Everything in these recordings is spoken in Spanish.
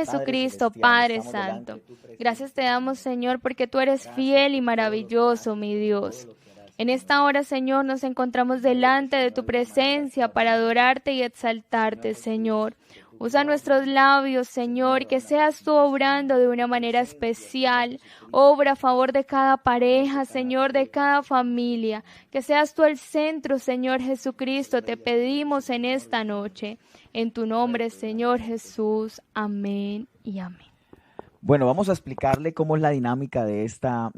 Jesucristo, Padre Santo. Gracias te damos, Señor, porque tú eres fiel y maravilloso, mi Dios. En esta hora, Señor, nos encontramos delante de tu presencia para adorarte y exaltarte, Señor. Usa nuestros labios, Señor, que seas tú obrando de una manera especial. Obra a favor de cada pareja, Señor, de cada familia. Que seas tú el centro, Señor Jesucristo. Te pedimos en esta noche. En tu nombre, Señor Jesús. Amén y amén. Bueno, vamos a explicarle cómo es la dinámica de esta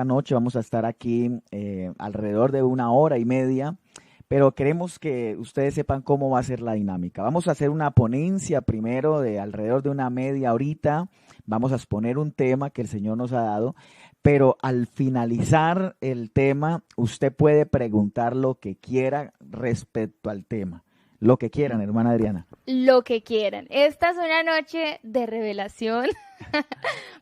noche. Vamos a estar aquí alrededor de 1 hora y media, pero queremos que ustedes sepan cómo va a ser la dinámica. Vamos a hacer una ponencia primero de alrededor de una media horita. Vamos a exponer un tema que el Señor nos ha dado, pero al finalizar el tema, usted puede preguntar lo que quiera respecto al tema. Lo que quieran, hermana Adriana. Lo que quieran. Esta es una noche de revelación.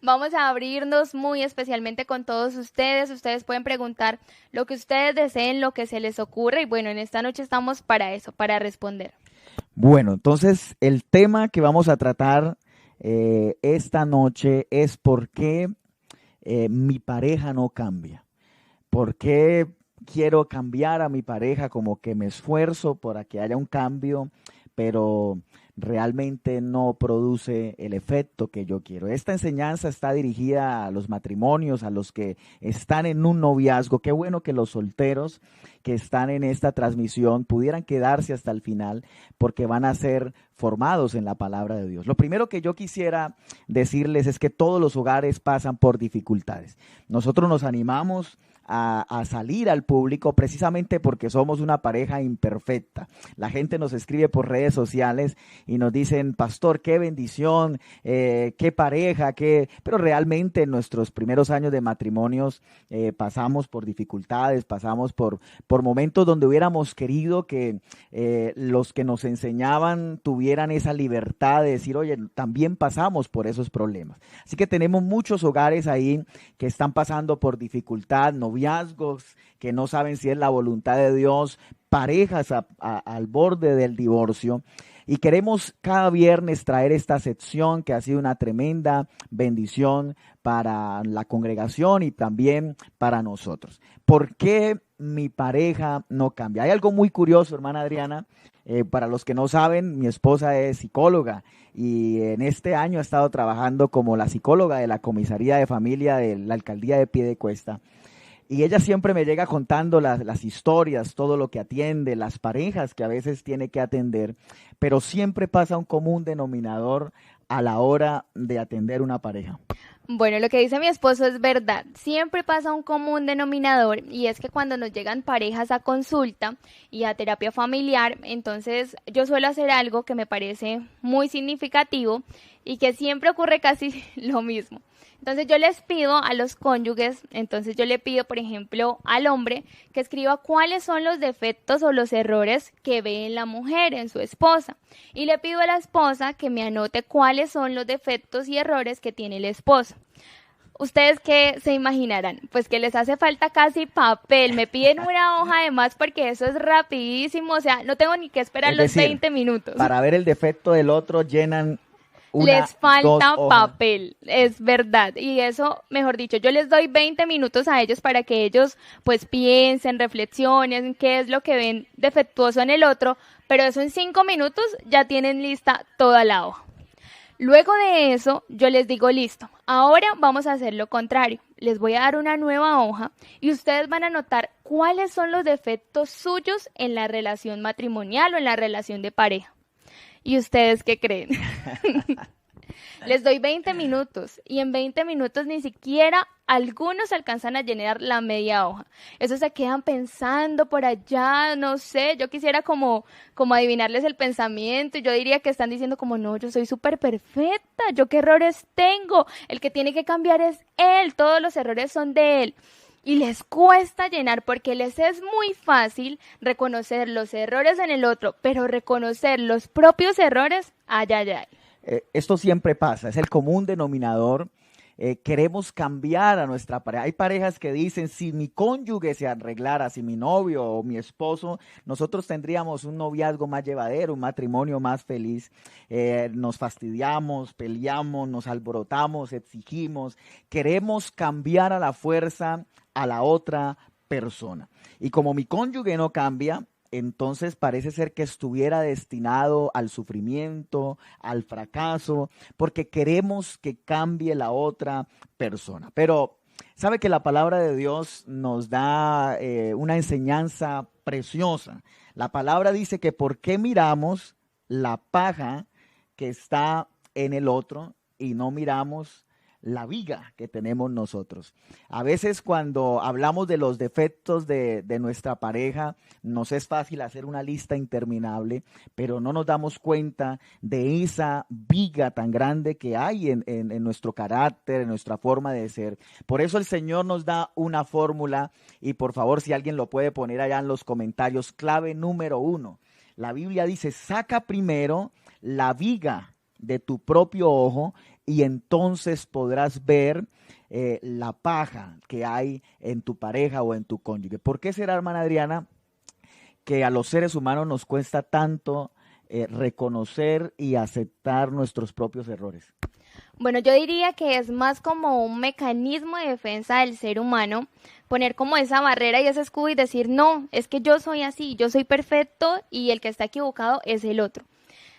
Vamos a abrirnos muy especialmente con todos ustedes. Ustedes pueden preguntar lo que ustedes deseen, lo que se les ocurra. Y bueno, en esta noche estamos para eso, para responder. Bueno, entonces el tema que vamos a tratar esta noche es por qué mi pareja no cambia. ¿Por qué quiero cambiar a mi pareja? Como que me esfuerzo para que haya un cambio, pero realmente no produce el efecto que yo quiero. Esta enseñanza está dirigida a los matrimonios, a los que están en un noviazgo. Qué bueno que los solteros que están en esta transmisión pudieran quedarse hasta el final, porque van a ser formados en la palabra de Dios. Lo primero que yo quisiera decirles es que todos los hogares pasan por dificultades. Nosotros nos animamos a salir al público precisamente porque somos una pareja imperfecta. La gente nos escribe por redes sociales y nos dicen: pastor, qué bendición, qué pareja, pero realmente en nuestros primeros años de matrimonios pasamos por dificultades, pasamos por momentos donde hubiéramos querido que los que nos enseñaban tuvieran esa libertad de decir: oye, también pasamos por esos problemas. Así que tenemos muchos hogares ahí que están pasando por dificultad, noviazgos que no saben si es la voluntad de Dios, parejas al borde del divorcio. Y queremos cada viernes traer esta sección que ha sido una tremenda bendición para la congregación y también para nosotros. ¿Por qué mi pareja no cambia? Hay algo muy curioso, hermana Adriana. Para los que no saben, mi esposa es psicóloga y en este año ha estado trabajando como la psicóloga de la comisaría de familia de la alcaldía de Piedecuesta. Y ella siempre me llega contando las historias, todo lo que atiende, las parejas que a veces tiene que atender, pero siempre pasa un común denominador a la hora de atender una pareja. Bueno, lo que dice mi esposo es verdad. Siempre pasa un común denominador y es que cuando nos llegan parejas a consulta y a terapia familiar, entonces yo suelo hacer algo que me parece muy significativo y que siempre ocurre casi lo mismo. Entonces yo les pido a los cónyuges, yo le pido, por ejemplo, al hombre que escriba cuáles son los defectos o los errores que ve en la mujer, en su esposa. Y le pido a la esposa que me anote cuáles son los defectos y errores que tiene el esposo. ¿Ustedes qué se imaginarán? Pues que les hace falta casi papel. Me piden una hoja además porque eso es rapidísimo. O sea, no tengo ni que esperar Es los decir, 20 minutos. Para ver el defecto del otro llenan Les falta dos papel, es verdad. Y eso, mejor dicho, yo les doy 20 minutos a ellos para que ellos pues piensen, reflexionen qué es lo que ven defectuoso en el otro, pero eso en 5 minutos ya tienen lista toda la hoja. Luego de eso, yo les digo: listo, ahora vamos a hacer lo contrario. Les voy a dar una nueva hoja y ustedes van a anotar cuáles son los defectos suyos en la relación matrimonial o en la relación de pareja. ¿Y ustedes qué creen? Les doy 20 minutos y en 20 minutos ni siquiera algunos alcanzan a llenar la media hoja. Eso se quedan pensando por allá, no sé, yo quisiera como adivinarles el pensamiento y yo diría que están diciendo como: no, yo soy súper perfecta, yo qué errores tengo, el que tiene que cambiar es él, todos los errores son de él. Y les cuesta llenar porque les es muy fácil reconocer los errores en el otro, pero reconocer los propios errores, ay, ay, ay. Esto siempre pasa, es el común denominador queremos cambiar a nuestra pareja. Hay parejas que dicen, si mi cónyuge se arreglara, si mi novio o mi esposo, nosotros tendríamos un noviazgo más llevadero, un matrimonio más feliz. Nos fastidiamos, peleamos, nos alborotamos, exigimos, queremos cambiar a la fuerza a la otra persona. Y como mi cónyuge no cambia, entonces parece ser que estuviera destinado al sufrimiento, al fracaso, porque queremos que cambie la otra persona. Pero sabe que la palabra de Dios nos da una enseñanza preciosa. La palabra dice que por qué miramos la paja que está en el otro y no miramos la viga que tenemos nosotros. A veces cuando hablamos de los defectos de nuestra pareja, nos es fácil hacer una lista interminable, pero no nos damos cuenta de esa viga tan grande que hay en nuestro carácter, en nuestra forma de ser. Por eso el Señor nos da una fórmula y por favor, si alguien lo puede poner allá en los comentarios, clave número 1. La Biblia dice, saca primero la viga de tu propio ojo y entonces podrás ver la paja que hay en tu pareja o en tu cónyuge. ¿Por qué será, hermana Adriana, que a los seres humanos nos cuesta tanto reconocer y aceptar nuestros propios errores? Bueno, yo diría que es más como un mecanismo de defensa del ser humano, poner como esa barrera y ese escudo y decir, no, es que yo soy así, yo soy perfecto y el que está equivocado es el otro.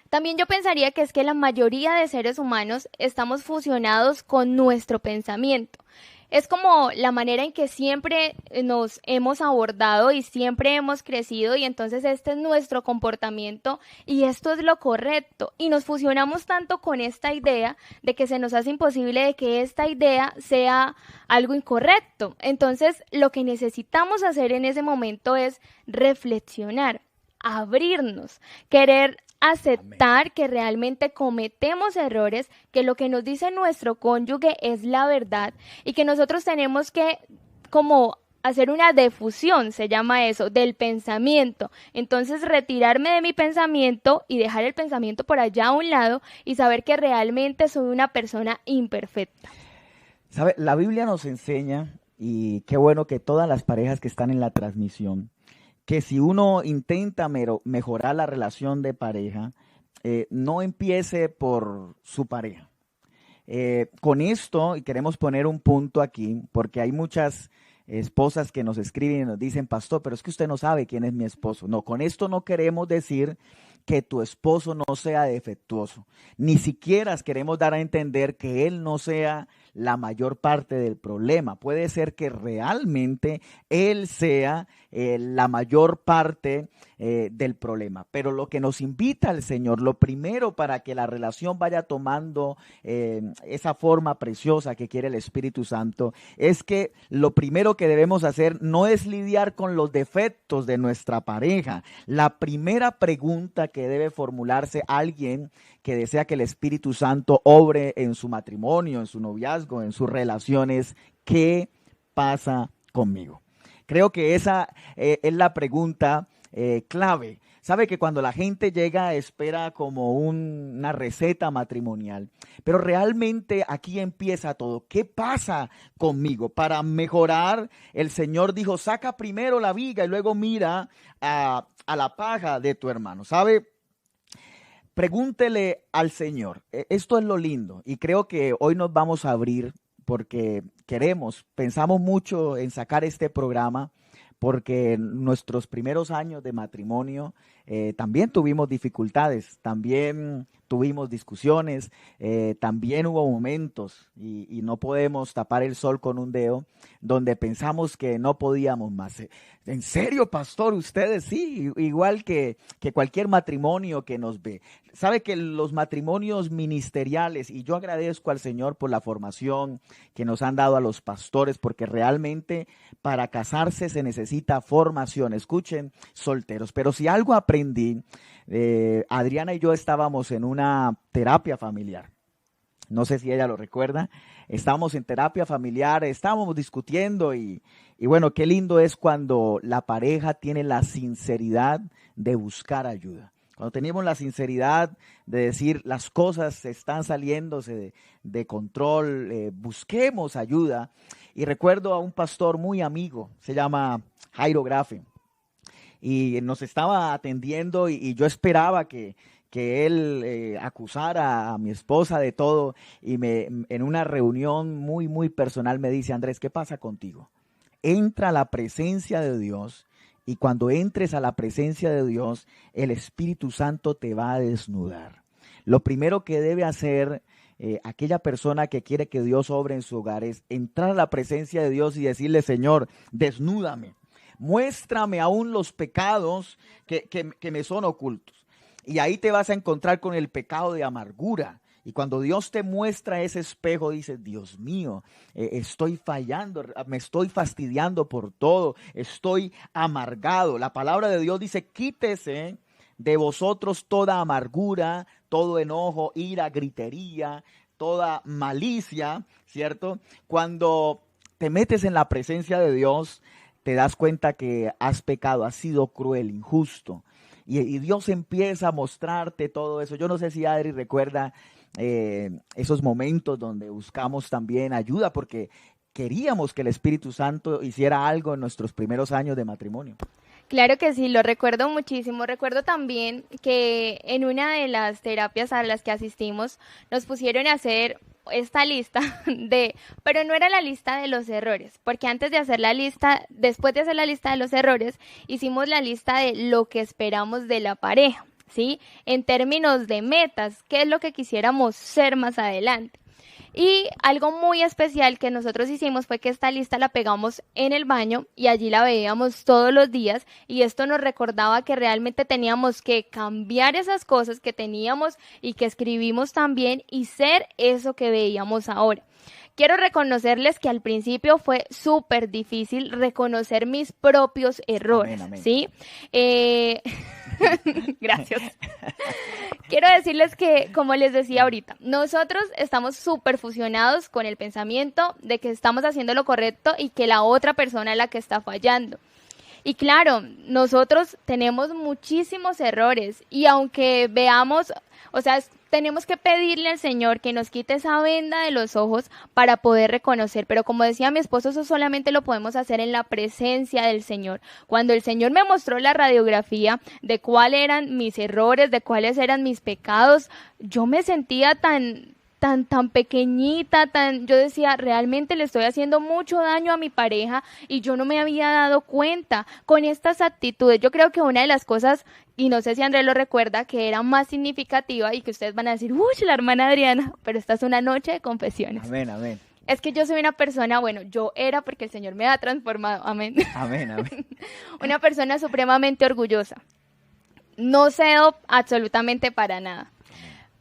También yo pensaría que es que la mayoría de seres humanos estamos fusionados con nuestro pensamiento. Es como la manera en que siempre nos hemos abordado y siempre hemos crecido y entonces este es nuestro comportamiento y esto es lo correcto. Y nos fusionamos tanto con esta idea de que se nos hace imposible de que esta idea sea algo incorrecto. Entonces lo que necesitamos hacer en ese momento es reflexionar, abrirnos, querer aceptar Amén. Que realmente cometemos errores, que lo que nos dice nuestro cónyuge es la verdad y que nosotros tenemos que como hacer una defusión, se llama eso, del pensamiento. Entonces retirarme de mi pensamiento y dejar el pensamiento por allá a un lado y saber que realmente soy una persona imperfecta. ¿Sabe? La Biblia nos enseña, y qué bueno que todas las parejas que están en la transmisión, que si uno intenta mejorar la relación de pareja, no empiece por su pareja. Con esto, y queremos poner un punto aquí, porque hay muchas esposas que nos escriben y nos dicen, pastor, pero es que usted no sabe quién es mi esposo. No, con esto no queremos decir que tu esposo no sea defectuoso. Ni siquiera queremos dar a entender que él no sea la mayor parte del problema. Puede ser que realmente él sea la mayor parte del problema. Pero lo que nos invita el Señor, lo primero para que la relación vaya tomando esa forma preciosa que quiere el Espíritu Santo, es que lo primero que debemos hacer no es lidiar con los defectos de nuestra pareja. La primera pregunta que debe formularse alguien que desea que el Espíritu Santo obre en su matrimonio, en su noviazgo, en sus relaciones, ¿qué pasa conmigo? Creo que esa es la pregunta clave. Sabe que cuando la gente llega espera como una receta matrimonial, pero realmente aquí empieza todo. ¿Qué pasa conmigo? Para mejorar, el Señor dijo, saca primero la viga y luego mira a la paja de tu hermano. ¿Sabe? Pregúntele al Señor. Esto es lo lindo y creo que hoy nos vamos a abrir porque pensamos mucho en sacar este programa porque en nuestros primeros años de matrimonio también tuvimos dificultades, también tuvimos discusiones, también hubo momentos y no podemos tapar el sol con un dedo donde pensamos que no podíamos más. ¿En serio, pastor? Ustedes sí, igual que cualquier matrimonio que nos ve. Sabe que los matrimonios ministeriales, y yo agradezco al Señor por la formación que nos han dado a los pastores, porque realmente para casarse se necesita formación. Escuchen, solteros, pero si algo aprendí, Adriana y yo estábamos en una terapia familiar. No sé si ella lo recuerda. Estábamos en terapia familiar, estábamos discutiendo y bueno, qué lindo es cuando la pareja tiene la sinceridad de buscar ayuda. cuando tenemos la sinceridad de decir las cosas están saliéndose de control, busquemos ayuda. Y recuerdo a un pastor muy amigo, se llama Jairo Grafe, y nos estaba atendiendo y yo esperaba que él acusara a mi esposa de todo, y en una reunión muy, muy personal me dice: Andrés, ¿qué pasa contigo? Entra a la presencia de Dios, y cuando entres a la presencia de Dios, el Espíritu Santo te va a desnudar. Lo primero que debe hacer aquella persona que quiere que Dios obre en su hogar es entrar a la presencia de Dios y decirle: Señor, desnúdame, muéstrame aún los pecados que me son ocultos. Y ahí te vas a encontrar con el pecado de amargura. Y cuando Dios te muestra ese espejo, dices: Dios mío, estoy fallando, me estoy fastidiando por todo, estoy amargado. La palabra de Dios dice: quítese de vosotros toda amargura, todo enojo, ira, gritería, toda malicia, ¿cierto? Cuando te metes en la presencia de Dios, te das cuenta que has pecado, has sido cruel, injusto. Y Dios empieza a mostrarte todo eso. Yo no sé si Adri recuerda esos momentos donde buscamos también ayuda porque queríamos que el Espíritu Santo hiciera algo en nuestros primeros años de matrimonio. Claro que sí, lo recuerdo muchísimo. Recuerdo también que en una de las terapias a las que asistimos nos pusieron a hacer esta lista pero no era la lista de los errores, porque antes de hacer la lista, después de hacer la lista de los errores, hicimos la lista de lo que esperamos de la pareja, ¿sí? En términos de metas, qué es lo que quisiéramos ser más adelante. Y algo muy especial que nosotros hicimos fue que esta lista la pegamos en el baño y allí la veíamos todos los días, y esto nos recordaba que realmente teníamos que cambiar esas cosas que teníamos y que escribimos también y ser eso que veíamos ahora. Quiero reconocerles que al principio fue súper difícil reconocer mis propios errores, Amén, amén. ¿sí? Gracias. Quiero decirles que, como les decía ahorita, nosotros estamos súper fusionados con el pensamiento de que estamos haciendo lo correcto y que la otra persona es la que está fallando. Y claro, nosotros tenemos muchísimos errores y aunque veamos, o sea, tenemos que pedirle al Señor que nos quite esa venda de los ojos para poder reconocer. Pero como decía mi esposo, eso solamente lo podemos hacer en la presencia del Señor. Cuando el Señor me mostró la radiografía de cuáles eran mis errores, de cuáles eran mis pecados, yo me sentía tan pequeñita, yo decía, realmente le estoy haciendo mucho daño a mi pareja y yo no me había dado cuenta con estas actitudes. Yo creo que una de las cosas, y no sé si Andrés lo recuerda, que era más significativa y que ustedes van a decir: uy, la hermana Adriana, pero esta es una noche de confesiones. Amén, amén. Es que yo soy una persona, bueno, yo era porque el Señor me ha transformado, amén. Amén, amén. Una persona supremamente orgullosa. No cedo absolutamente para nada.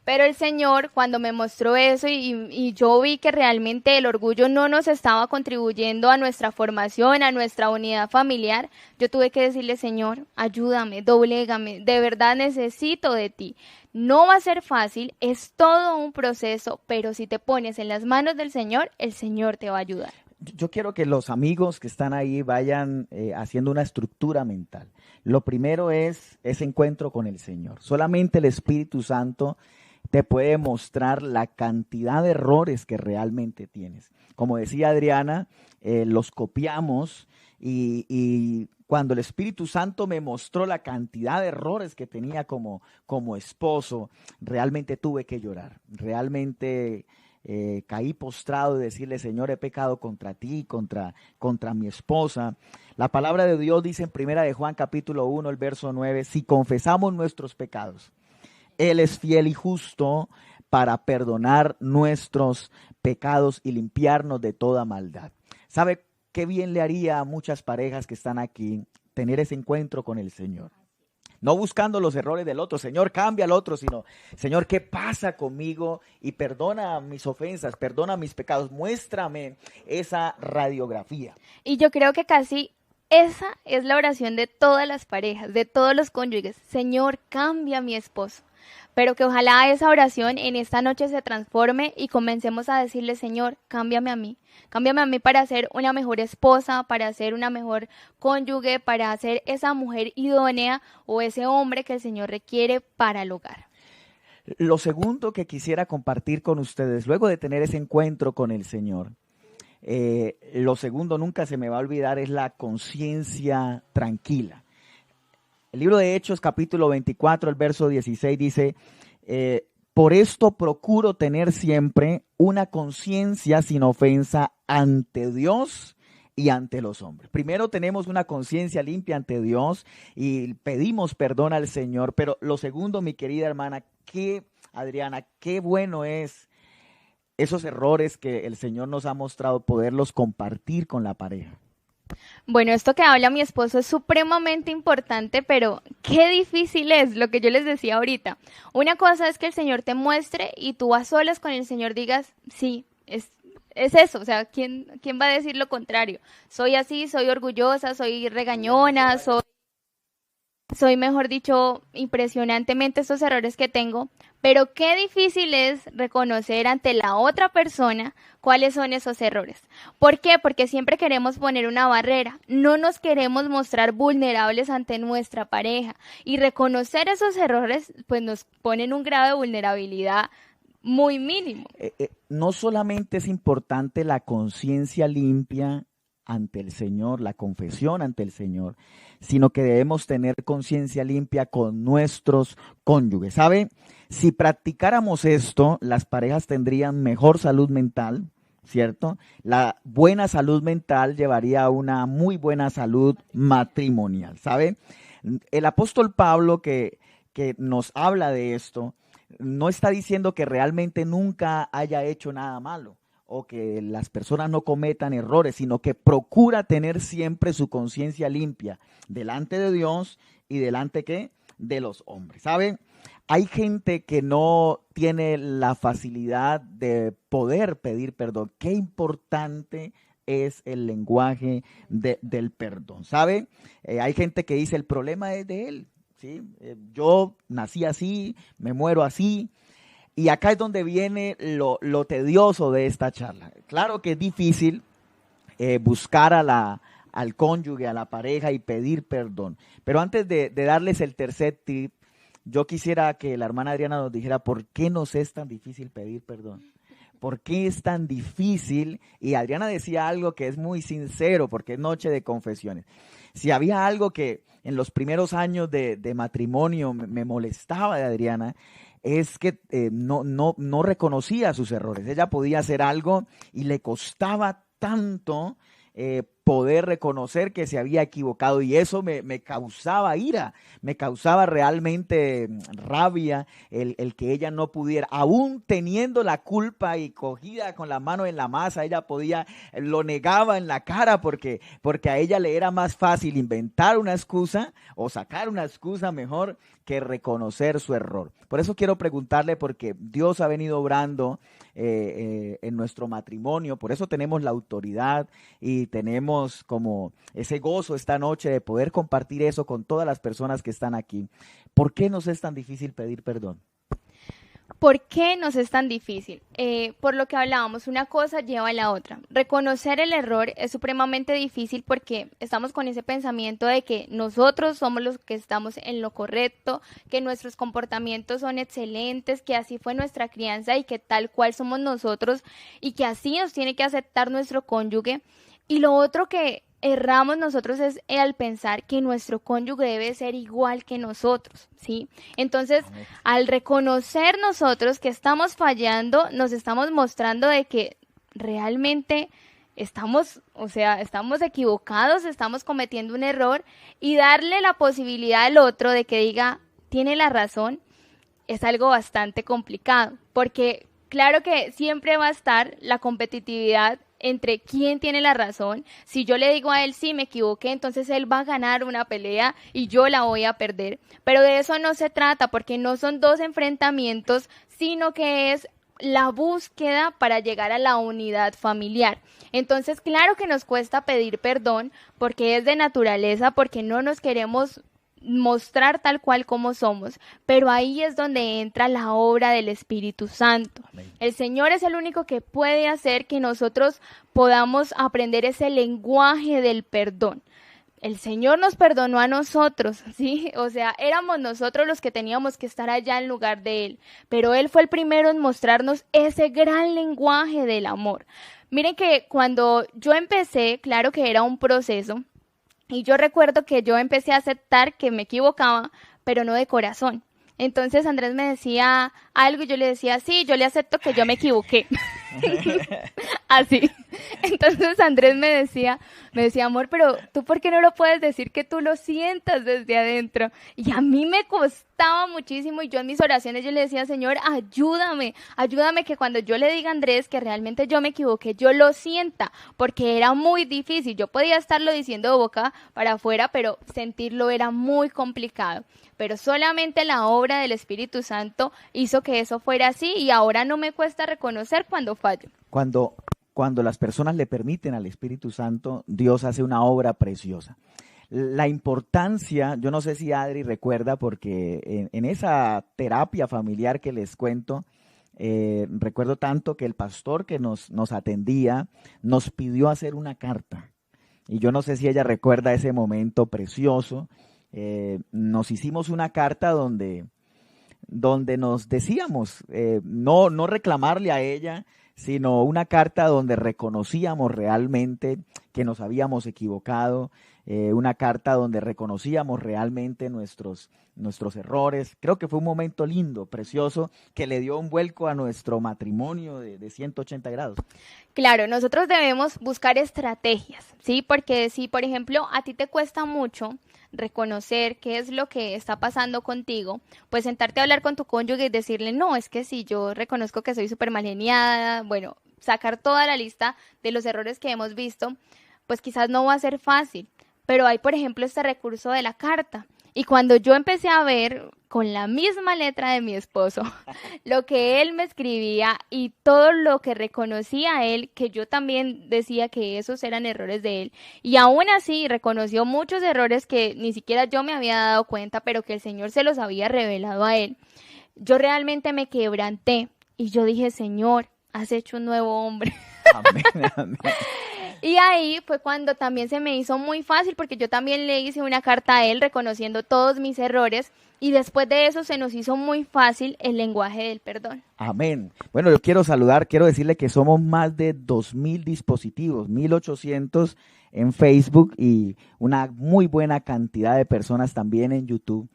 Pero el Señor, cuando me mostró eso y yo vi que realmente el orgullo no nos estaba contribuyendo a nuestra formación, a nuestra unidad familiar, yo tuve que decirle: Señor, ayúdame, doblégame, de verdad necesito de ti. No va a ser fácil, es todo un proceso, pero si te pones en las manos del Señor, el Señor te va a ayudar. Yo quiero que los amigos que están ahí vayan haciendo una estructura mental. Lo primero es ese encuentro con el Señor. Solamente el Espíritu Santo te puede mostrar la cantidad de errores que realmente tienes. Como decía Adriana, los copiamos y cuando el Espíritu Santo me mostró la cantidad de errores que tenía como esposo, realmente tuve que llorar. Realmente caí postrado y decirle: Señor, he pecado contra ti, contra mi esposa. La palabra de Dios dice en 1 de Juan capítulo 1, el verso 9, si confesamos nuestros pecados, Él es fiel y justo para perdonar nuestros pecados y limpiarnos de toda maldad. ¿Sabe qué bien le haría a muchas parejas que están aquí tener ese encuentro con el Señor? No buscando los errores del otro, Señor, cambia al otro, sino: Señor, ¿qué pasa conmigo? Y perdona mis ofensas, perdona mis pecados, muéstrame esa radiografía. Y yo creo que casi esa es la oración de todas las parejas, de todos los cónyuges. Señor, cambia a mi esposo. pero que ojalá esa oración en esta noche se transforme y comencemos a decirle, Señor, cámbiame a mí para ser una mejor esposa, para ser una mejor cónyuge, para ser esa mujer idónea o ese hombre que el Señor requiere para el hogar. Lo segundo que quisiera compartir con ustedes, luego de tener ese encuentro con el Señor, lo segundo nunca se me va a olvidar es la conciencia tranquila. El libro de Hechos, capítulo 24, el verso 16 dice, por esto procuro tener siempre una conciencia sin ofensa ante Dios y ante los hombres. Primero tenemos una conciencia limpia ante Dios y pedimos perdón al Señor, pero lo segundo, mi querida hermana, Adriana, qué bueno es esos errores que el Señor nos ha mostrado, poderlos compartir con la pareja. Bueno, esto que habla mi esposo es supremamente importante, pero qué difícil es lo que yo les decía ahorita. Una cosa es que el Señor te muestre y tú a solas con el Señor digas, sí, es eso, o sea, ¿quién va a decir lo contrario? Soy así, soy orgullosa, soy regañona, soy, mejor dicho, impresionantemente estos errores que tengo, pero qué difícil es reconocer ante la otra persona cuáles son esos errores. ¿Por qué? Porque siempre queremos poner una barrera, no nos queremos mostrar vulnerables ante nuestra pareja y reconocer esos errores pues nos ponen un grado de vulnerabilidad muy mínimo. No solamente es importante la conciencia limpia ante el Señor, la confesión ante el Señor, sino que debemos tener conciencia limpia con nuestros cónyuges. ¿Sabe? Si practicáramos esto, las parejas tendrían mejor salud mental, ¿cierto? La buena salud mental llevaría a una muy buena salud matrimonial, ¿sabe? El apóstol Pablo que nos habla de esto, no está diciendo que realmente nunca haya hecho nada malo o que las personas no cometan errores, sino que procura tener siempre su conciencia limpia delante de Dios y delante ¿qué? De los hombres. ¿Saben? Hay gente que no tiene la facilidad de poder pedir perdón. Qué importante es el lenguaje del perdón. ¿Sabe? Hay gente que dice el problema es de él. ¿Sí? Yo nací así, me muero así. Y acá es donde viene lo tedioso de esta charla. Claro que es difícil buscar al cónyuge, a la pareja y pedir perdón. Pero antes de darles el tercer tip, yo quisiera que la hermana Adriana nos dijera por qué nos es tan difícil pedir perdón. ¿Por qué es tan difícil? Y Adriana decía algo que es muy sincero porque es noche de confesiones. Si había algo que en los primeros años de matrimonio me molestaba de Adriana, es que no reconocía sus errores. Ella podía hacer algo y le costaba tanto poder reconocer que se había equivocado y eso me causaba ira, me causaba realmente rabia el que ella no pudiera, aún teniendo la culpa y cogida con la mano en la masa, ella lo negaba en la cara porque a ella le era más fácil inventar una excusa o sacar una excusa mejor que reconocer su error. Por eso quiero preguntarle, porque Dios ha venido obrando en nuestro matrimonio, por eso tenemos la autoridad y tenemos como ese gozo esta noche de poder compartir eso con todas las personas que están aquí. ¿Por qué nos es tan difícil pedir perdón? ¿Por qué nos es tan difícil? Por lo que hablábamos, una cosa lleva a la otra. Reconocer el error es supremamente difícil porque estamos con ese pensamiento de que nosotros somos los que estamos en lo correcto, que nuestros comportamientos son excelentes, que así fue nuestra crianza y que tal cual somos nosotros y que así nos tiene que aceptar nuestro cónyuge. Y lo otro que erramos nosotros es al pensar que nuestro cónyuge debe ser igual que nosotros, ¿sí? Entonces, al reconocer nosotros que estamos fallando, nos estamos mostrando de que realmente estamos equivocados, estamos cometiendo un error y darle la posibilidad al otro de que diga, tiene la razón, es algo bastante complicado, porque claro que siempre va a estar la competitividad entre quién tiene la razón. Si yo le digo a él, sí, me equivoqué, entonces él va a ganar una pelea y yo la voy a perder. Pero de eso no se trata, porque no son dos enfrentamientos, sino que es la búsqueda para llegar a la unidad familiar. Entonces, claro que nos cuesta pedir perdón, porque es de naturaleza, porque no nos queremos mostrar tal cual como somos, pero ahí es donde entra la obra del Espíritu Santo. Amén. El Señor es el único que puede hacer que nosotros podamos aprender ese lenguaje del perdón. El Señor nos perdonó a nosotros, ¿sí? O sea, éramos nosotros los que teníamos que estar allá en lugar de Él, pero Él fue el primero en mostrarnos ese gran lenguaje del amor. Miren que cuando yo empecé, claro que era un proceso, y yo recuerdo que yo empecé a aceptar que me equivocaba, pero no de corazón. Entonces Andrés me decía algo y yo le decía, sí, yo le acepto que yo me equivoqué. Así. Entonces Andrés me decía, amor, pero tú ¿por qué no lo puedes decir que tú lo sientas desde adentro? Y a mí me costaba muchísimo y yo en mis oraciones yo le decía, Señor, ayúdame que cuando yo le diga a Andrés que realmente yo me equivoqué, yo lo sienta, porque era muy difícil. Yo podía estarlo diciendo de boca para afuera, pero sentirlo era muy complicado. Pero solamente la obra del Espíritu Santo hizo que eso fuera así y ahora no me cuesta reconocer cuando fallo. Cuando las personas le permiten al Espíritu Santo, Dios hace una obra preciosa. La importancia, yo no sé si Adri recuerda, porque en esa terapia familiar que les cuento, recuerdo tanto que el pastor que nos atendía nos pidió hacer una carta. Y yo no sé si ella recuerda ese momento precioso. Nos hicimos una carta donde nos decíamos, no reclamarle a ella, sino una carta donde reconocíamos realmente que nos habíamos equivocado, una carta donde reconocíamos realmente nuestros errores. Creo que fue un momento lindo, precioso, que le dio un vuelco a nuestro matrimonio de 180 grados. Claro, nosotros debemos buscar estrategias, ¿sí? Porque si, por ejemplo, a ti te cuesta mucho reconocer qué es lo que está pasando contigo, pues sentarte a hablar con tu cónyuge y decirle, no, es que si yo reconozco que soy súper mal geniada, bueno, sacar toda la lista de los errores que hemos visto, pues quizás no va a ser fácil, pero hay, por ejemplo, este recurso de la carta. Y cuando yo empecé a ver con la misma letra de mi esposo lo que él me escribía y todo lo que reconocía él, que yo también decía que esos eran errores de él, y aún así reconoció muchos errores que ni siquiera yo me había dado cuenta, pero que el Señor se los había revelado a él, yo realmente me quebranté y yo dije, Señor, has hecho un nuevo hombre. Amén, amén. Y ahí fue cuando también se me hizo muy fácil, porque yo también le hice una carta a él reconociendo todos mis errores, y después de eso se nos hizo muy fácil el lenguaje del perdón. Amén. Bueno, yo quiero decirle que somos más de 2,000 dispositivos, 1,800 en Facebook y una muy buena cantidad de personas también en YouTube.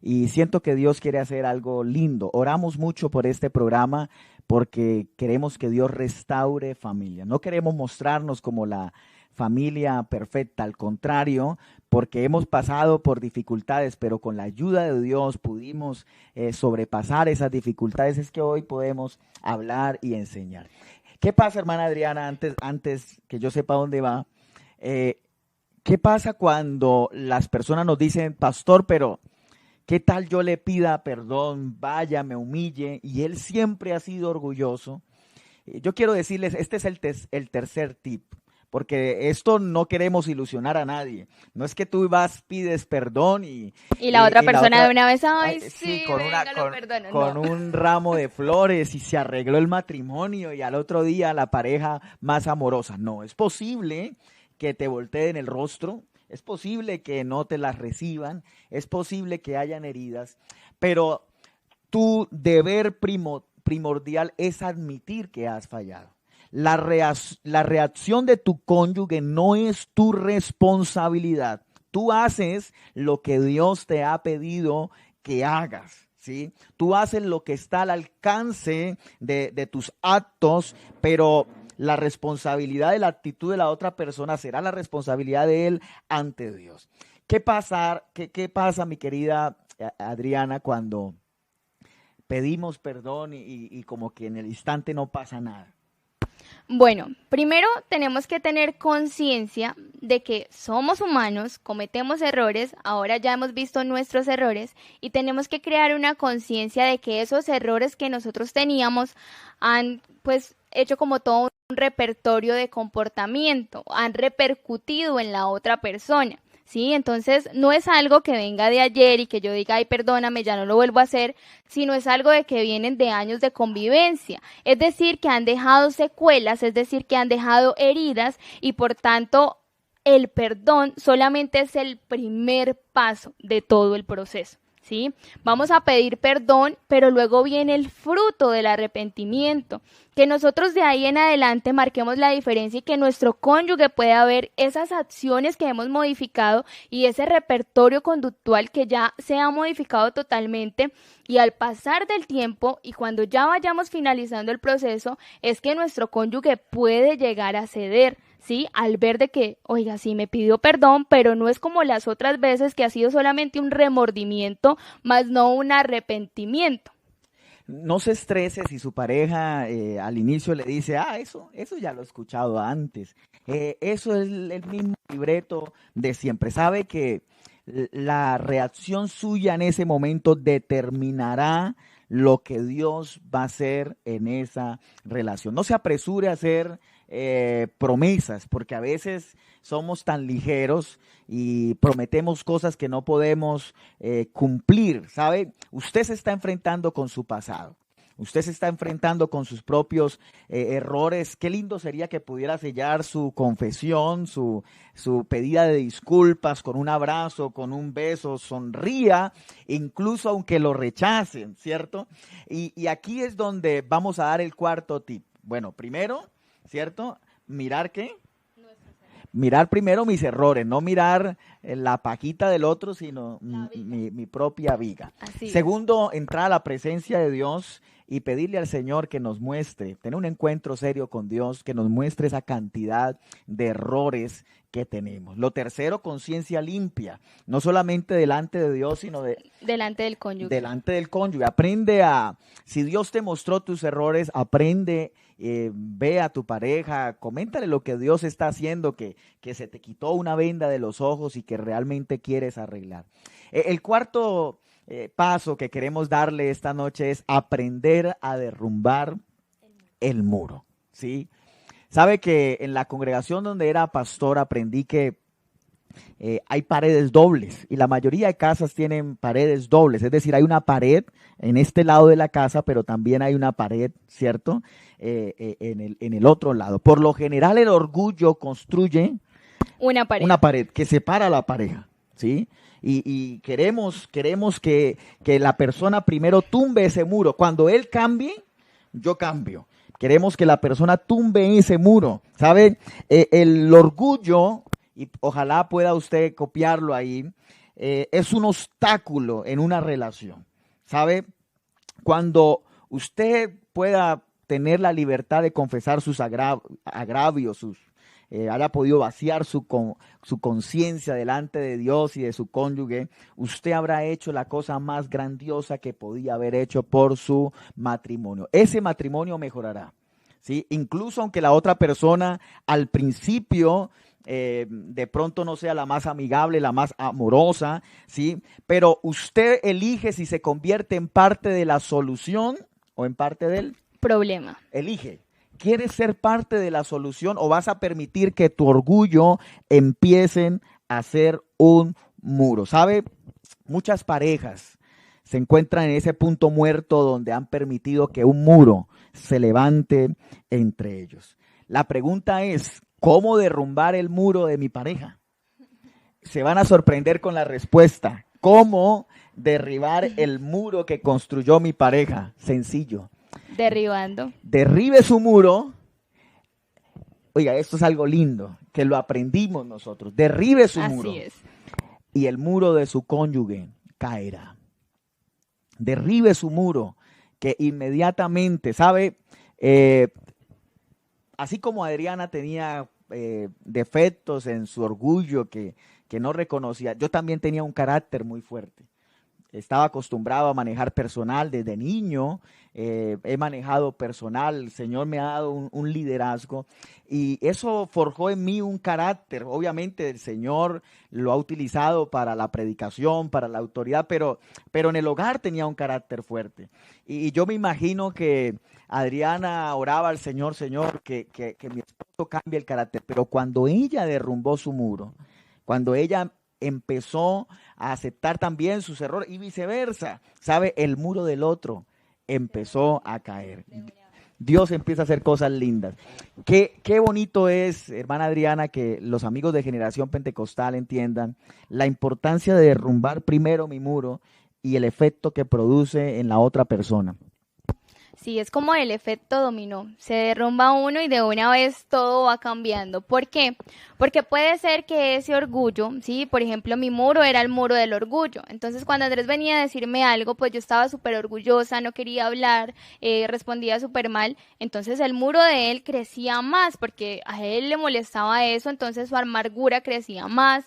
Y siento que Dios quiere hacer algo lindo. Oramos mucho por este programa porque queremos que Dios restaure familia. No queremos mostrarnos como la familia perfecta, al contrario, porque hemos pasado por dificultades, pero con la ayuda de Dios pudimos sobrepasar esas dificultades. Es que hoy podemos hablar y enseñar. ¿Qué pasa, hermana Adriana, antes que yo sepa dónde va? ¿Qué pasa cuando las personas nos dicen, pastor, pero ¿qué tal yo le pida perdón, vaya, me humille? Y él siempre ha sido orgulloso. Yo quiero decirles, este es el tercer tip, porque esto no queremos ilusionar a nadie. No es que tú vas, pides perdón y la otra persona otra, de una vez, ay, sí, con, venga, lo perdono. con No. un ramo de flores y se arregló el matrimonio y al otro día la pareja más amorosa. No, es posible que te volteen el rostro. Es posible que no te las reciban, es posible que hayan heridas, pero tu deber primordial es admitir que has fallado. La reacción de tu cónyuge no es tu responsabilidad. Tú haces lo que Dios te ha pedido que hagas, ¿sí? Tú haces lo que está al alcance de tus actos, pero la responsabilidad de la actitud de la otra persona será la responsabilidad de él ante Dios. ¿Qué pasa, mi querida Adriana, cuando pedimos perdón y como que en el instante no pasa nada? Bueno, primero tenemos que tener conciencia de que somos humanos, cometemos errores, ahora ya hemos visto nuestros errores y tenemos que crear una conciencia de que esos errores que nosotros teníamos han pues hecho como todo un repertorio de comportamiento, han repercutido en la otra persona. ¿sí? Entonces, no es algo que venga de ayer y que yo diga, ay, perdóname, ya no lo vuelvo a hacer, sino es algo de que vienen de años de convivencia. Es decir, que han dejado secuelas, es decir, que han dejado heridas y por tanto el perdón solamente es el primer paso de todo el proceso. ¿Sí? Vamos a pedir perdón, pero luego viene el fruto del arrepentimiento, que nosotros de ahí en adelante marquemos la diferencia y que nuestro cónyuge pueda ver esas acciones que hemos modificado y ese repertorio conductual que ya se ha modificado totalmente, y al pasar del tiempo y cuando ya vayamos finalizando el proceso es que nuestro cónyuge puede llegar a ceder. ¿Sí? Al ver de que, oiga, sí me pidió perdón, pero no es como las otras veces que ha sido solamente un remordimiento, más no un arrepentimiento. No se estrese si su pareja al inicio le dice, eso ya lo he escuchado antes. Eso es el mismo libreto de siempre. Sabe que la reacción suya en ese momento determinará lo que Dios va a hacer en esa relación. No se apresure a hacer promesas, porque a veces somos tan ligeros y prometemos cosas que no podemos cumplir, ¿sabe? Usted se está enfrentando con su pasado. Usted se está enfrentando con sus propios errores. Qué lindo sería que pudiera sellar su confesión, su pedida de disculpas con un abrazo, con un beso, sonría, incluso aunque lo rechacen, ¿cierto? Y aquí es donde vamos a dar el cuarto tip. Bueno, primero, ¿cierto? Mirar qué. Mirar primero mis errores, no mirar la paquita del otro, sino mi propia viga. Así Segundo, entrar a la presencia de Dios y pedirle al Señor que nos muestre, tener un encuentro serio con Dios, que nos muestre esa cantidad de errores que tenemos. Lo tercero, conciencia limpia, no solamente delante de Dios, sino delante del cónyuge. Delante del cónyuge. Si Dios te mostró tus errores, aprende, ve a tu pareja, coméntale lo que Dios está haciendo, que se te quitó una venda de los ojos y que realmente quieres arreglar. El cuarto paso que queremos darle esta noche es aprender a derrumbar el muro, ¿sí? Sabe que en la congregación donde era pastor aprendí que hay paredes dobles y la mayoría de casas tienen paredes dobles, es decir, hay una pared en este lado de la casa, pero también hay una pared, ¿cierto? En el otro lado. Por lo general el orgullo construye una pared que separa a la pareja, ¿sí? Y queremos que la persona primero tumbe ese muro. Cuando él cambie, yo cambio. Queremos que la persona tumbe ese muro, ¿sabe? El orgullo, y ojalá pueda usted copiarlo ahí, es un obstáculo en una relación, ¿sabe? Cuando usted pueda tener la libertad de confesar sus agravios, haya podido vaciar su conciencia delante de Dios y de su cónyuge, usted habrá hecho la cosa más grandiosa que podía haber hecho por su matrimonio. Ese matrimonio mejorará, ¿sí? Incluso aunque la otra persona al principio de pronto no sea la más amigable, la más amorosa, ¿sí? Pero usted elige si se convierte en parte de la solución o en parte del problema. Elige. ¿Quieres ser parte de la solución o vas a permitir que tu orgullo empiecen a ser un muro? ¿Sabe? Muchas parejas se encuentran en ese punto muerto donde han permitido que un muro se levante entre ellos. La pregunta es, ¿cómo derrumbar el muro de mi pareja? Se van a sorprender con la respuesta. ¿Cómo derribar el muro que construyó mi pareja? Sencillo. Derribando. Derribe su muro. Oiga, esto es algo lindo, que lo aprendimos nosotros. Derribe su muro. Así es. Y el muro de su cónyuge caerá. Derribe su muro, que inmediatamente, ¿sabe? Así como Adriana tenía defectos en su orgullo que no reconocía, yo también tenía un carácter muy fuerte. Estaba acostumbrado a manejar personal desde niño, he manejado personal, el Señor me ha dado un liderazgo y eso forjó en mí un carácter. Obviamente el Señor lo ha utilizado para la predicación, para la autoridad, pero en el hogar tenía un carácter fuerte. Y yo me imagino que Adriana oraba al Señor, que mi esposo cambie el carácter, pero cuando ella derrumbó su muro, cuando ella empezó a aceptar también sus errores y viceversa. ¿Sabe? El muro del otro empezó a caer. Dios empieza a hacer cosas lindas. Qué bonito es, hermana Adriana, que los amigos de Generación Pentecostal entiendan la importancia de derrumbar primero mi muro y el efecto que produce en la otra persona. Sí, es como el efecto dominó. Se derrumba uno y de una vez todo va cambiando. ¿Por qué? Porque puede ser que ese orgullo, sí, por ejemplo, mi muro era el muro del orgullo. Entonces, cuando Andrés venía a decirme algo, pues yo estaba súper orgullosa, no quería hablar, respondía súper mal. Entonces, el muro de él crecía más porque a él le molestaba eso, entonces su amargura crecía más.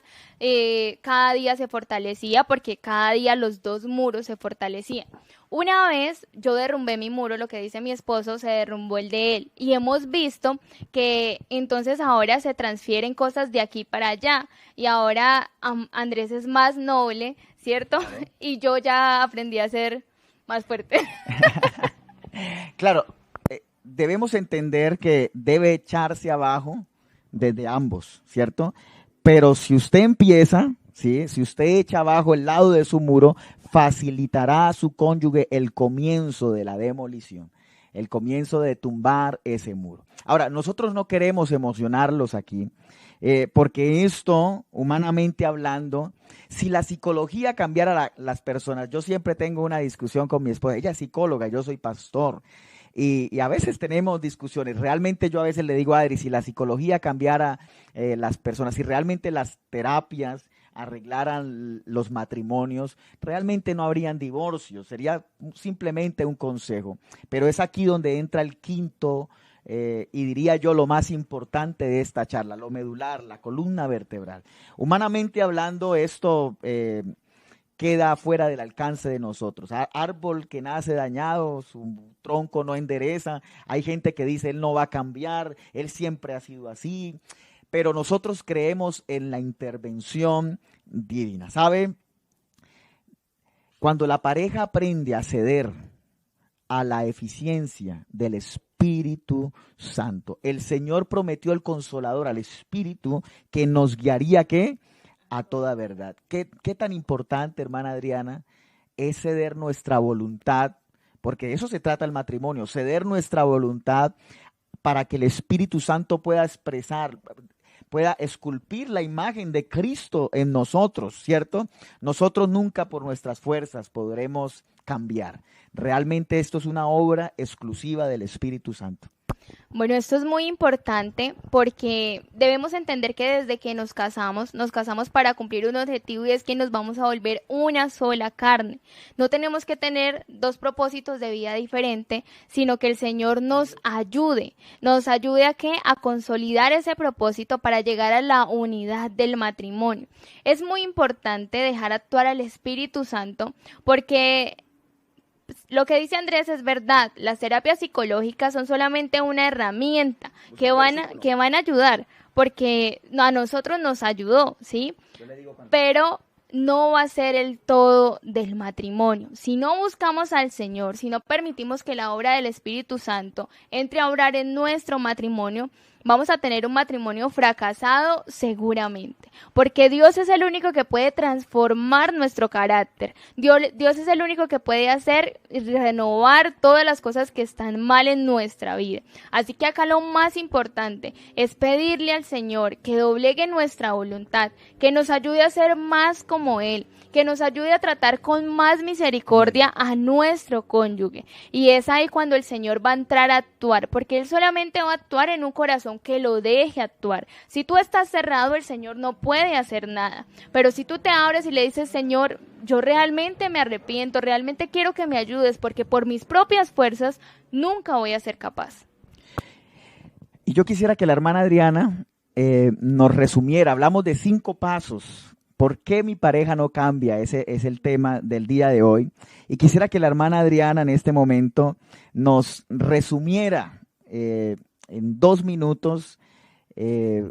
Cada día se fortalecía porque cada día los dos muros se fortalecían. Una vez yo derrumbé mi muro, lo que dice mi esposo, se derrumbó el de él. Y hemos visto que entonces ahora se transfieren cosas de aquí para allá. Y ahora Andrés es más noble, ¿cierto? Y yo ya aprendí a ser más fuerte. Claro, debemos entender que debe echarse abajo desde ambos, ¿cierto? Pero si usted empieza, ¿sí? Si usted echa abajo el lado de su muro, facilitará a su cónyuge el comienzo de la demolición, el comienzo de tumbar ese muro. Ahora, nosotros no queremos emocionarlos aquí, porque esto, humanamente hablando, si la psicología cambiara las personas, yo siempre tengo una discusión con mi esposa, ella es psicóloga, yo soy pastor, y a veces tenemos discusiones. Realmente yo a veces le digo a Adri, si la psicología cambiara las personas, si realmente las terapias arreglaran los matrimonios, realmente no habrían divorcios, sería simplemente un consejo. Pero es aquí donde entra el quinto y diría yo lo más importante de esta charla, lo medular, la columna vertebral. Humanamente hablando, esto queda fuera del alcance de nosotros. Árbol que nace dañado, su tronco no endereza. Hay gente que dice, él no va a cambiar, él siempre ha sido así. Pero nosotros creemos en la intervención divina. ¿Sabe? Cuando la pareja aprende a ceder a la eficiencia del Espíritu Santo, el Señor prometió el Consolador al Espíritu que nos guiaría, ¿qué? A toda verdad. ¿Qué tan importante, hermana Adriana, es ceder nuestra voluntad? Porque de eso se trata el matrimonio, ceder nuestra voluntad para que el Espíritu Santo pueda expresar, pueda esculpir la imagen de Cristo en nosotros, ¿cierto? Nosotros nunca por nuestras fuerzas podremos cambiar. Realmente esto es una obra exclusiva del Espíritu Santo. Bueno, esto es muy importante porque debemos entender que desde que nos casamos para cumplir un objetivo y es que nos vamos a volver una sola carne. No tenemos que tener dos propósitos de vida diferentes, sino que el Señor nos ayude a ¿qué? A consolidar ese propósito para llegar a la unidad del matrimonio. Es muy importante dejar actuar al Espíritu Santo porque lo que dice Andrés es verdad, las terapias psicológicas son solamente una herramienta que van a ayudar, porque a nosotros nos ayudó, ¿sí? Pero no va a ser el todo del matrimonio. Si no buscamos al Señor, si no permitimos que la obra del Espíritu Santo entre a obrar en nuestro matrimonio, vamos a tener un matrimonio fracasado seguramente, porque Dios es el único que puede transformar nuestro carácter. Dios es el único que puede hacer y renovar todas las cosas que están mal en nuestra vida. Así que acá lo más importante es pedirle al Señor que doblegue nuestra voluntad, que nos ayude a ser más como Él, que nos ayude a tratar con más misericordia a nuestro cónyuge. Y es ahí cuando el Señor va a entrar a actuar, porque Él solamente va a actuar en un corazón que lo deje actuar. Si tú estás cerrado, el Señor no puede hacer nada. Pero si tú te abres y le dices, Señor, yo realmente me arrepiento, realmente quiero que me ayudes, porque por mis propias fuerzas nunca voy a ser capaz. Y yo quisiera que la hermana Adriana nos resumiera. Hablamos de 5 pasos. ¿Por qué mi pareja no cambia? Ese es el tema del día de hoy. Y quisiera que la hermana Adriana en este momento nos resumiera en 2 minutos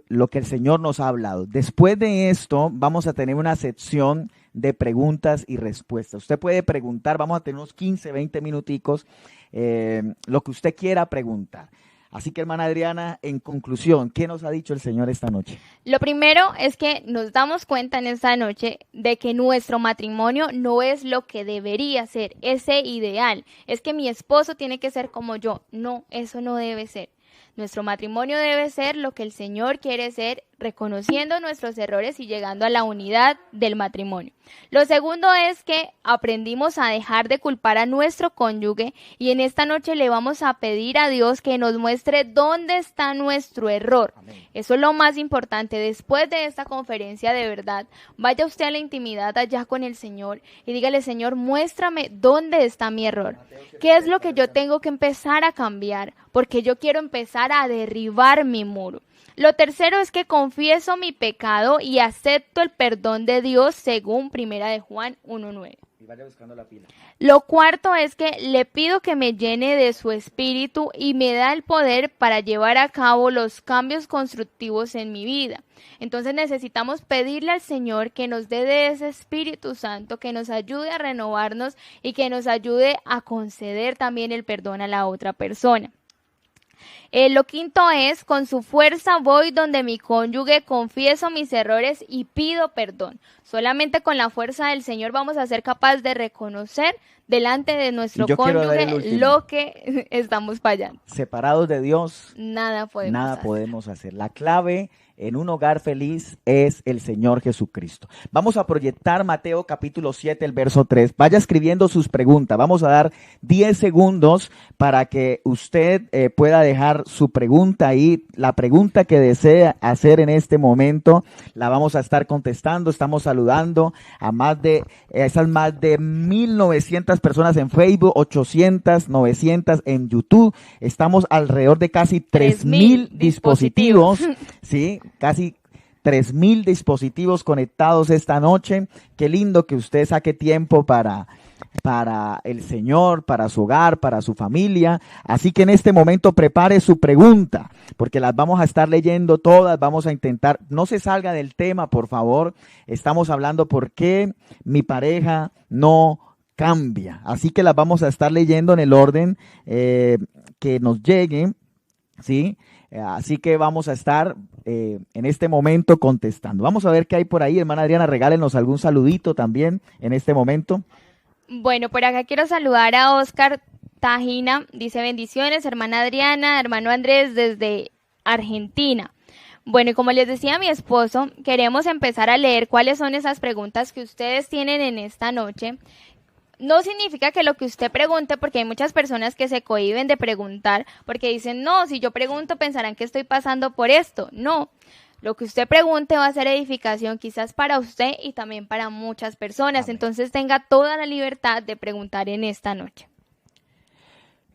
lo que el Señor nos ha hablado. Después de esto vamos a tener una sección de preguntas y respuestas. Usted puede preguntar, vamos a tener unos 15, 20 minuticos, lo que usted quiera preguntar. Así que, hermana Adriana, en conclusión, ¿qué nos ha dicho el Señor esta noche? Lo primero es que nos damos cuenta en esta noche de que nuestro matrimonio no es lo que debería ser, ese ideal. Es que mi esposo tiene que ser como yo. No, eso no debe ser. Nuestro matrimonio debe ser lo que el Señor quiere ser, reconociendo nuestros errores y llegando a la unidad del matrimonio. Lo segundo es que aprendimos a dejar de culpar a nuestro cónyuge y en esta noche le vamos a pedir a Dios que nos muestre dónde está nuestro error. Amén. Eso es lo más importante. Después de esta conferencia, de verdad, vaya usted a la intimidad allá con el Señor y dígale: Señor, muéstrame dónde está mi error. ¿Qué es lo que yo tengo que empezar a cambiar? Porque yo quiero empezar a derribar mi muro. Lo tercero es que confieso mi pecado y acepto el perdón de Dios según 1 de Juan 1:9. Y vaya buscando la pila. Lo cuarto es que le pido que me llene de su espíritu y me da el poder para llevar a cabo los cambios constructivos en mi vida. Entonces necesitamos pedirle al Señor que nos dé de ese Espíritu Santo, que nos ayude a renovarnos y que nos ayude a conceder también el perdón a la otra persona. Lo quinto es: con su fuerza voy donde mi cónyuge, confieso mis errores y pido perdón. Solamente con la fuerza del Señor vamos a ser capaces de reconocer delante de nuestro cónyuge lo que estamos fallando. Separados de Dios, nada podemos hacer. La clave en un hogar feliz es el Señor Jesucristo. Vamos a proyectar Mateo capítulo 7, el verso 3. Vaya escribiendo sus preguntas. Vamos a dar 10 segundos para que usted pueda dejar su pregunta ahí. La pregunta que desea hacer en este momento la vamos a estar contestando. Estamos saludando a más de 1,900 personas en Facebook, 800, 900 en YouTube. Estamos alrededor de casi 3,000 dispositivos, ¿sí? Casi 3,000 dispositivos conectados esta noche. Qué lindo que usted saque tiempo para el Señor, para su hogar, para su familia. Así que en este momento prepare su pregunta, porque las vamos a estar leyendo todas. Vamos a intentar, no se salga del tema, por favor. Estamos hablando por qué mi pareja no cambia. Así que las vamos a estar leyendo en el orden que nos llegue, ¿sí? Así que vamos a estar en este momento contestando. Vamos a ver qué hay por ahí. Hermana Adriana, regálenos algún saludito también en este momento. Bueno, por acá quiero saludar a Oscar Tajina. Dice: bendiciones, hermana Adriana, hermano Andrés, desde Argentina. Bueno, y como les decía a mi esposo, queremos empezar a leer cuáles son esas preguntas que ustedes tienen en esta noche. No significa que lo que usted pregunte, porque hay muchas personas que se cohíben de preguntar, porque dicen: no, si yo pregunto pensarán que estoy pasando por esto. No, lo que usted pregunte va a ser edificación quizás para usted y también para muchas personas. Amén. Entonces tenga toda la libertad de preguntar en esta noche.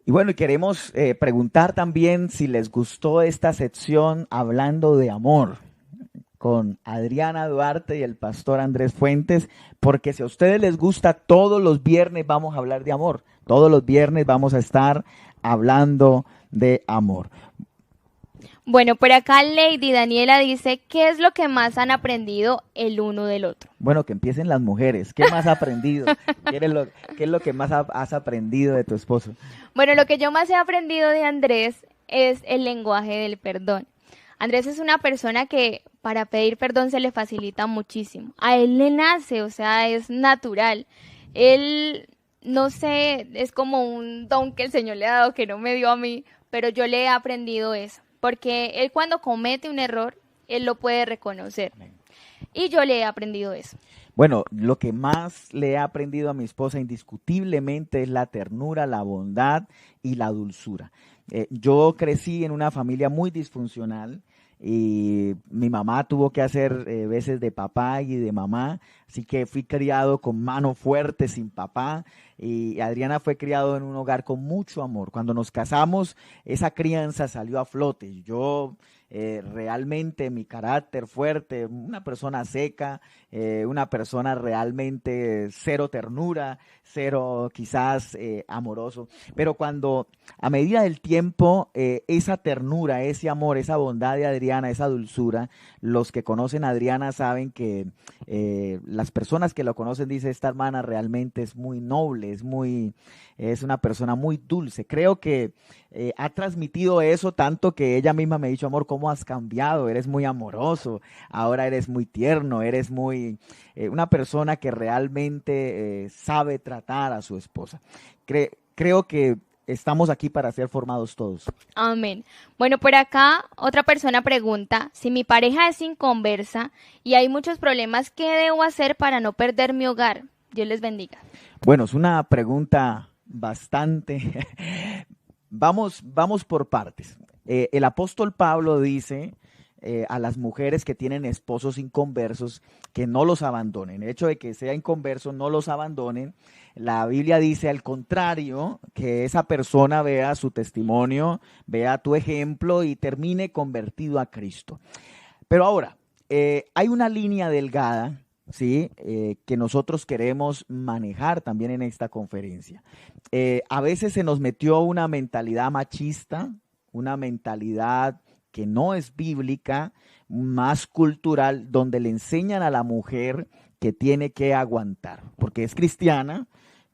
Y bueno, y queremos preguntar también si les gustó esta sección hablando de amor con Adriana Duarte y el pastor Andrés Fuentes, porque si a ustedes les gusta, todos los viernes vamos a hablar de amor. Todos los viernes vamos a estar hablando de amor. Bueno, por acá Lady Daniela dice: ¿qué es lo que más han aprendido el uno del otro? Bueno, que empiecen las mujeres. ¿Qué más has aprendido? ¿Qué es lo que más has aprendido de tu esposo? Bueno, lo que yo más he aprendido de Andrés es el lenguaje del perdón. Andrés es una persona que para pedir perdón se le facilita muchísimo. A él le nace, o sea, es natural. Él, no sé, es como un don que el Señor le ha dado que no me dio a mí, pero yo le he aprendido eso. Porque él cuando comete un error, él lo puede reconocer. Y yo le he aprendido eso. Bueno, lo que más le he aprendido a mi esposa indiscutiblemente es la ternura, la bondad y la dulzura. Yo crecí en una familia muy disfuncional y mi mamá tuvo que hacer veces de papá y de mamá, así que fui criado con mano fuerte, sin papá, y Adriana fue criado en un hogar con mucho amor. Cuando nos casamos, esa crianza salió a flote. Yo realmente mi carácter fuerte, una persona seca, una persona realmente cero ternura, cero quizás amoroso, pero cuando a medida del tiempo esa ternura, ese amor, esa bondad de Adriana Adriana, esa dulzura. Los que conocen a Adriana saben que las personas que lo conocen dicen, esta hermana realmente es muy noble, es una persona muy dulce. Creo que ha transmitido eso tanto que ella misma me ha dicho, amor, ¿cómo has cambiado? Eres muy amoroso, ahora eres muy tierno, eres muy una persona que realmente sabe tratar a su esposa. Creo que estamos aquí para ser formados todos. Amén. Bueno, por acá otra persona pregunta, si mi pareja es inconversa y hay muchos problemas, ¿qué debo hacer para no perder mi hogar? Dios les bendiga. Bueno, es una pregunta bastante... Vamos por partes. El apóstol Pablo dice a las mujeres que tienen esposos inconversos que no los abandonen. El hecho de que sea inconverso, no los abandonen. La Biblia dice al contrario, que esa persona vea su testimonio, vea tu ejemplo y termine convertido a Cristo. Pero ahora, hay una línea delgada, ¿sí? Que nosotros queremos manejar también en esta conferencia. A veces se nos metió una mentalidad machista, una mentalidad que no es bíblica, más cultural, donde le enseñan a la mujer que tiene que aguantar, porque es cristiana,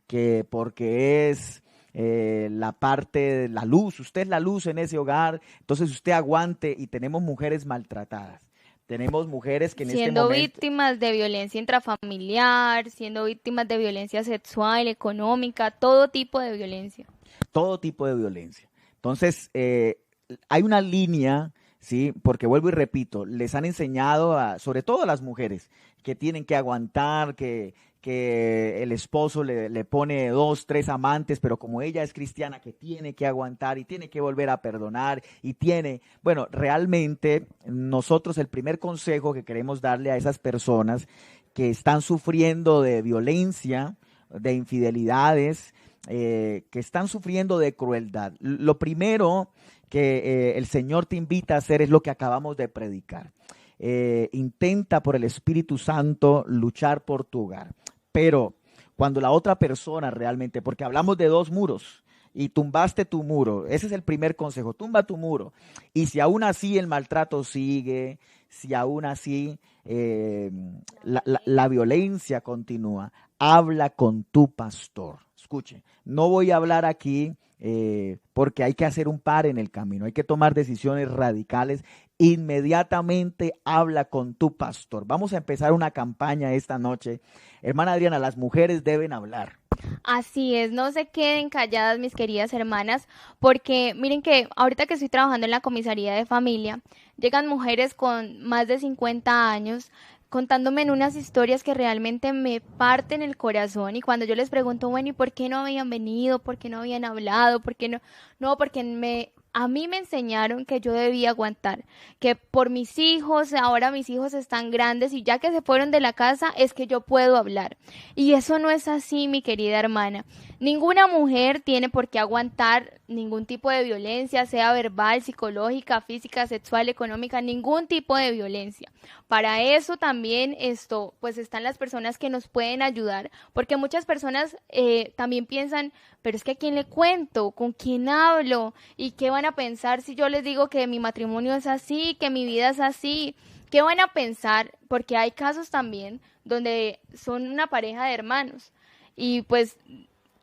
que porque es la parte, la luz, usted es la luz en ese hogar, entonces usted aguante, y tenemos mujeres maltratadas. Tenemos mujeres que en este Siendo momento, víctimas de violencia intrafamiliar, siendo víctimas de violencia sexual, económica, todo tipo de violencia. todo tipo de violencia. Entonces, hay una línea, ¿sí? Porque vuelvo y repito, les han enseñado, sobre todo a las mujeres, que tienen que aguantar, que el esposo le pone 2, 3 amantes, pero como ella es cristiana, que tiene que aguantar y tiene que volver a perdonar bueno, realmente nosotros el primer consejo que queremos darle a esas personas que están sufriendo de violencia, de infidelidades, que están sufriendo de crueldad. Lo primero que el Señor te invita a hacer es lo que acabamos de predicar. Intenta por el Espíritu Santo luchar por tu hogar. Pero cuando la otra persona realmente, porque hablamos de 2 muros y tumbaste tu muro, ese es el primer consejo, tumba tu muro. Y si aún así el maltrato sigue, si aún así la violencia continúa, habla con tu pastor. Escuche, no voy a hablar aquí porque hay que hacer un par en el camino, hay que tomar decisiones radicales. Inmediatamente habla con tu pastor. Vamos a empezar una campaña esta noche. Hermana Adriana, las mujeres deben hablar. Así es, no se queden calladas, mis queridas hermanas, porque miren que ahorita que estoy trabajando en la comisaría de familia, llegan mujeres con más de 50 años contándome en unas historias que realmente me parten el corazón, y cuando yo les pregunto, bueno, ¿y por qué no habían venido? ¿Por qué no habían hablado? ¿Por qué no? No, porque a mí me enseñaron que yo debía aguantar, que por mis hijos, ahora mis hijos están grandes y ya que se fueron de la casa es que yo puedo hablar. Y eso no es así, mi querida hermana. Ninguna mujer tiene por qué aguantar ningún tipo de violencia, sea verbal, psicológica, física, sexual, económica, ningún tipo de violencia. Para eso también pues están las personas que nos pueden ayudar, porque muchas personas también piensan, pero es que ¿a quién le cuento? ¿Con quién hablo? ¿Y qué van a pensar si yo les digo que mi matrimonio es así, que mi vida es así? ¿Qué van a pensar? Porque hay casos también donde son una pareja de hermanos y pues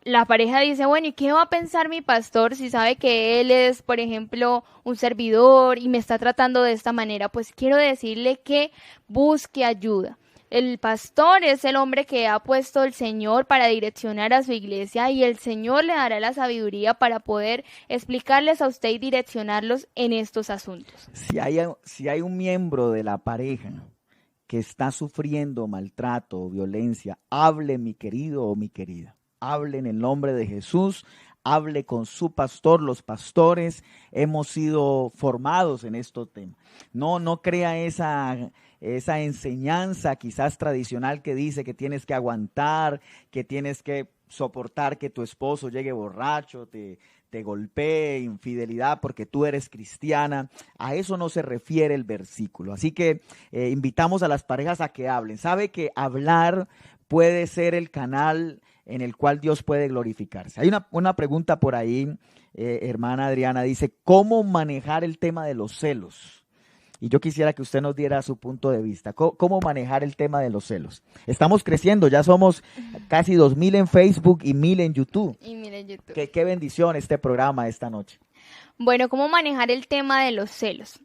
la pareja dice, bueno, ¿y qué va a pensar mi pastor si sabe que él es, por ejemplo, un servidor y me está tratando de esta manera? Pues quiero decirle que busque ayuda. El pastor es el hombre que ha puesto el Señor para direccionar a su iglesia, y el Señor le dará la sabiduría para poder explicarles a usted y direccionarlos en estos asuntos. Si hay un miembro de la pareja que está sufriendo maltrato o violencia, hable, mi querido o mi querida. Hable en el nombre de Jesús, hable con su pastor. Los pastores hemos sido formados en estos temas. No crea esa enseñanza quizás tradicional que dice que tienes que aguantar, que tienes que soportar que tu esposo llegue borracho, te golpee, infidelidad porque tú eres cristiana. A eso no se refiere el versículo. Así que invitamos a las parejas a que hablen. Sabe que hablar puede ser el canal en el cual Dios puede glorificarse. Hay una pregunta por ahí, hermana Adriana, dice, ¿cómo manejar el tema de los celos? y yo quisiera que usted nos diera su punto de vista. ¿Cómo manejar el tema de los celos? Estamos creciendo, ya somos casi 2000 en Facebook y 1000 en YouTube. Y miren YouTube. Qué bendición este programa esta noche. Bueno, ¿cómo manejar el tema de los celos?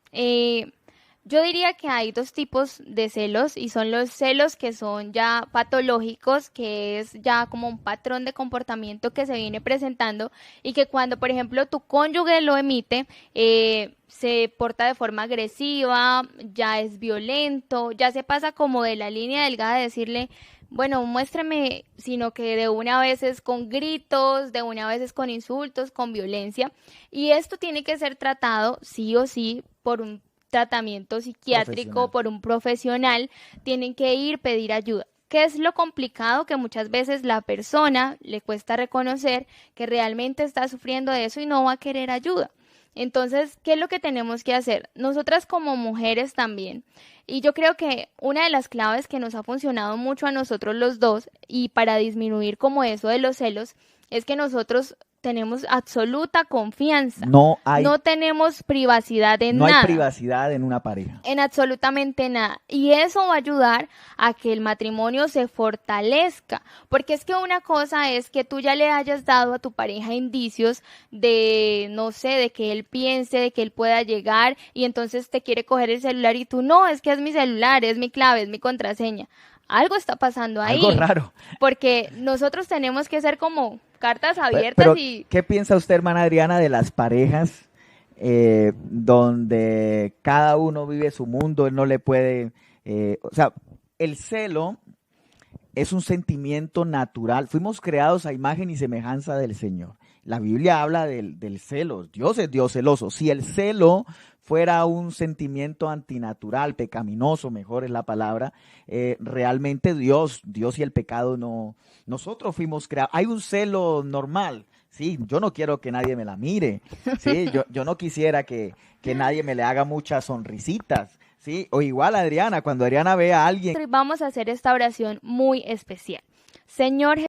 Yo diría que hay dos tipos de celos y son los celos que son ya patológicos, que es ya como un patrón de comportamiento que se viene presentando y que cuando, por ejemplo, tu cónyuge lo emite, se porta de forma agresiva, ya es violento, ya se pasa como de la línea delgada de decirle, bueno, muéstrame, sino que de una vez es con gritos, de una vez es con insultos, con violencia. Y esto tiene que ser tratado sí o sí por un tratamiento psiquiátrico, por un profesional. Tienen que ir, pedir ayuda. ¿Qué es lo complicado? Que muchas veces la persona le cuesta reconocer que realmente está sufriendo de eso y no va a querer ayuda. Entonces, ¿qué es lo que tenemos que hacer? Nosotras como mujeres también. Y yo creo que una de las claves que nos ha funcionado mucho a nosotros los dos y para disminuir como eso de los celos es que nosotros tenemos absoluta confianza. No tenemos privacidad en nada. No hay privacidad en una pareja. En absolutamente nada. Y eso va a ayudar a que el matrimonio se fortalezca. Porque es que una cosa es que tú ya le hayas dado a tu pareja indicios de, no sé, de que él piense, de que él pueda llegar y entonces te quiere coger el celular y tú, no, es que es mi celular, es mi clave, es mi contraseña. Algo está pasando ahí. Algo raro. Porque nosotros tenemos que ser como cartas abiertas. Pero, y ¿qué piensa usted, hermana Adriana, de las parejas donde cada uno vive su mundo, él no le puede... o sea, el celo es un sentimiento natural. Fuimos creados a imagen y semejanza del Señor. La Biblia habla del celo. Dios es Dios celoso. Si el celo fuera un sentimiento antinatural, pecaminoso, mejor es la palabra, realmente Dios y el pecado no, nosotros fuimos creados. Hay un celo normal, sí, yo no quiero que nadie me la mire, sí, yo no quisiera que nadie me le haga muchas sonrisitas, sí, o igual Adriana, cuando Adriana ve a alguien. Vamos a hacer esta oración muy especial. Señor